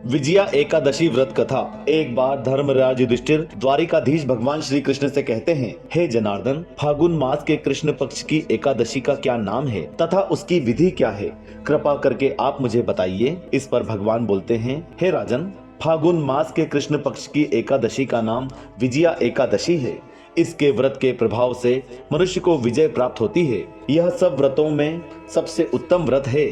विजया एकादशी व्रत कथा। एक बार धर्मराज युधिष्ठिर द्वारिकाधीश भगवान श्री कृष्ण से कहते हैं, हे जनार्दन, फागुन मास के कृष्ण पक्ष की एकादशी का क्या नाम है तथा उसकी विधि क्या है? कृपा करके आप मुझे बताइए। इस पर भगवान बोलते हैं, हे राजन, फागुन मास के कृष्ण पक्ष की एकादशी का नाम विजया एकादशी है। इसके व्रत के प्रभाव से मनुष्य को विजय प्राप्त होती है। यह सब व्रतों में सबसे उत्तम व्रत है।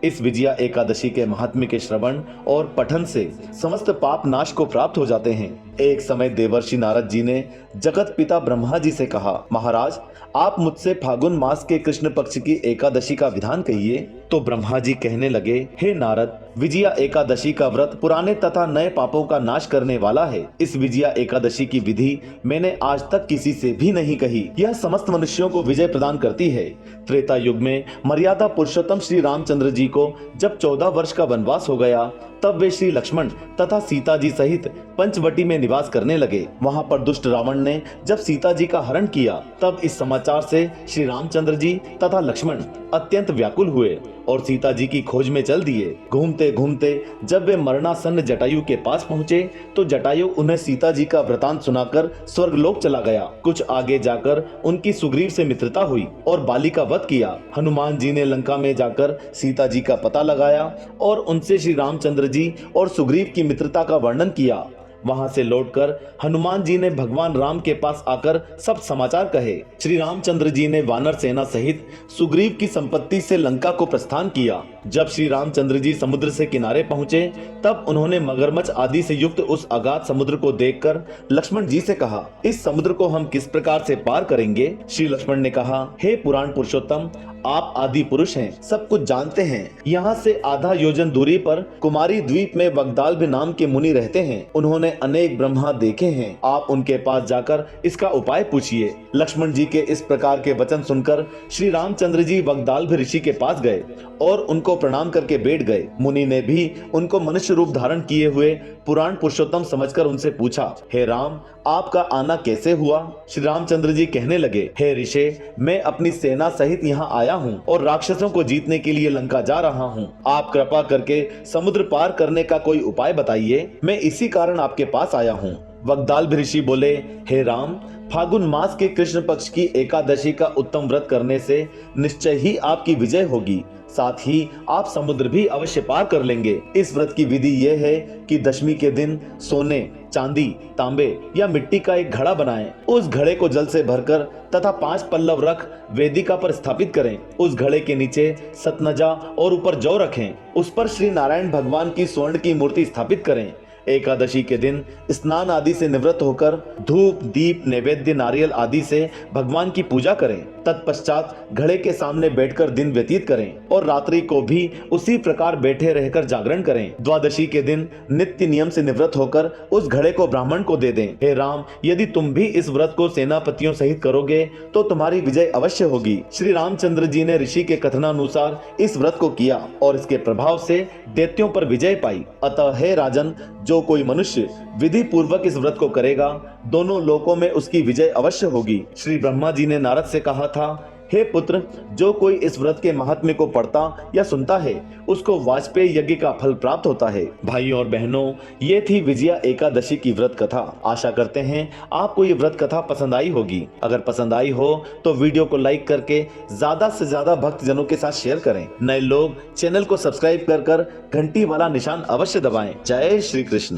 इस विजया एकादशी के महात्म्य के श्रवण और पठन से समस्त पाप नाश को प्राप्त हो जाते हैं। एक समय देवर्षि नारद जी ने जगत पिता ब्रह्मा जी से कहा, महाराज, आप मुझसे फागुन मास के कृष्ण पक्ष की एकादशी का विधान कहिए। तो ब्रह्मा जी कहने लगे, हे नारद, विजया एकादशी का व्रत पुराने तथा नए पापों का नाश करने वाला है। इस विजया एकादशी की विधि मैंने आज तक किसी से भी नहीं कही। यह समस्त मनुष्यों को विजय प्रदान करती है। त्रेता युग में मर्यादा पुरुषोत्तम श्री रामचंद्र जी को जब 14 वर्ष का वनवास हो गया, तब वे श्री लक्ष्मण तथा सीता जी सहित पंचवटी में निवास करने लगे। वहां पर दुष्ट रावण ने जब सीता जी का हरण किया, तब इस समाचार से श्री रामचंद्र जी तथा लक्ष्मण अत्यंत व्याकुल हुए और सीता जी की खोज में चल दिए। घूमते घूमते जब वे मरणासन्न जटायु के पास पहुंचे, तो जटायु उन्हें सीता जी का वृतांत सुनाकर स्वर्गलोक चला गया। कुछ आगे जाकर उनकी सुग्रीव से मित्रता हुई और बाली का वध किया। हनुमान जी ने लंका में जाकर सीता जी का पता लगाया और उनसे श्री रामचंद्र जी और सुग्रीव की मित्रता का वर्णन किया। वहां से लौटकर हनुमान जी ने भगवान राम के पास आकर सब समाचार कहे। श्री रामचंद्र जी ने वानर सेना सहित सुग्रीव की संपत्ति से लंका को प्रस्थान किया। जब श्री रामचंद्र जी समुद्र से किनारे पहुंचे, तब उन्होंने मगरमच्छ आदि से युक्त उस अगाध समुद्र को देखकर लक्ष्मण जी से कहा, इस समुद्र को हम किस प्रकार से पार करेंगे? श्री लक्ष्मण ने कहा, हे पुराण पुरुषोत्तम, आप आदि पुरुष हैं, सब कुछ जानते हैं। यहाँ से आधा योजन दूरी पर कुमारी द्वीप में वग्दाल्भ नाम के मुनि रहते हैं। उन्होंने अनेक ब्रह्मा देखे हैं। आप उनके पास जाकर इसका उपाय पूछिए। लक्ष्मण जी के इस प्रकार के वचन सुनकर श्री रामचंद्र जी वग्दाल्भ ऋषि के पास गए और उनको प्रणाम करके बैठ गए। मुनि ने भी उनको मनुष्य रूप धारण किए हुए पुराण पुरुषोत्तम समझकर उनसे पूछा, हे राम, आपका आना कैसे हुआ? श्री रामचंद्र जी कहने लगे, हे ऋषि, मैं अपनी सेना सहित यहाँ आया हूँ और राक्षसों को जीतने के लिए लंका जा रहा हूँ। आप कृपा करके समुद्र पार करने का कोई उपाय बताइए। मैं इसी कारण आपके पास आया हूँ। वग्दाल्भ ऋषि बोले, हे राम, फागुन मास के कृष्ण पक्ष की एकादशी का उत्तम व्रत करने से निश्चय ही आपकी विजय होगी। साथ ही आप समुद्र भी अवश्य पार कर लेंगे। इस व्रत की विधि यह है कि दशमी के दिन सोने, चांदी, तांबे या मिट्टी का एक घड़ा बनाएं। उस घड़े को जल से भरकर तथा 5 पल्लव रख वेदिका पर स्थापित करें। उस घड़े के नीचे सतनजा और ऊपर जौ रखें। उस पर श्री नारायण भगवान की स्वर्ण की मूर्ति स्थापित करें। एकादशी के दिन स्नान आदि से निवृत्त होकर धूप, दीप, नैवेद्य, नारियल आदि से भगवान की पूजा करें। तत्पश्चात घड़े के सामने बैठकर दिन व्यतीत करें और रात्रि को भी उसी प्रकार बैठे रहकर जागरण करें। द्वादशी के दिन नित्य नियम से निवृत्त होकर उस घड़े को ब्राह्मण को दे दें। हे राम, यदि तुम भी इस व्रत को सेनापतियों सहित करोगे तो तुम्हारी विजय अवश्य होगी। श्री रामचंद्र जी ने ऋषि के कथनानुसार इस व्रत को किया और इसके प्रभाव से दैत्यों पर विजय पाई। अतः हे राजन, जो कोई मनुष्य विधि पूर्वक इस व्रत को करेगा, दोनों लोकों में उसकी विजय अवश्य होगी। श्री ब्रह्मा जी ने नारद से कहा था, हे पुत्र, जो कोई इस व्रत के महात्म्य को पढ़ता या सुनता है, उसको वाजपेयी यज्ञ का फल प्राप्त होता है। भाइयों और बहनों, ये थी विजया एकादशी की व्रत कथा। आशा करते हैं आपको ये व्रत कथा पसंद आई होगी। अगर पसंद आई हो तो वीडियो को लाइक करके ज्यादा से ज्यादा भक्तजनों के साथ शेयर करें। नए लोग चैनल को सब्सक्राइब कर घंटी वाला निशान अवश्य दबाएं। जय श्री कृष्ण।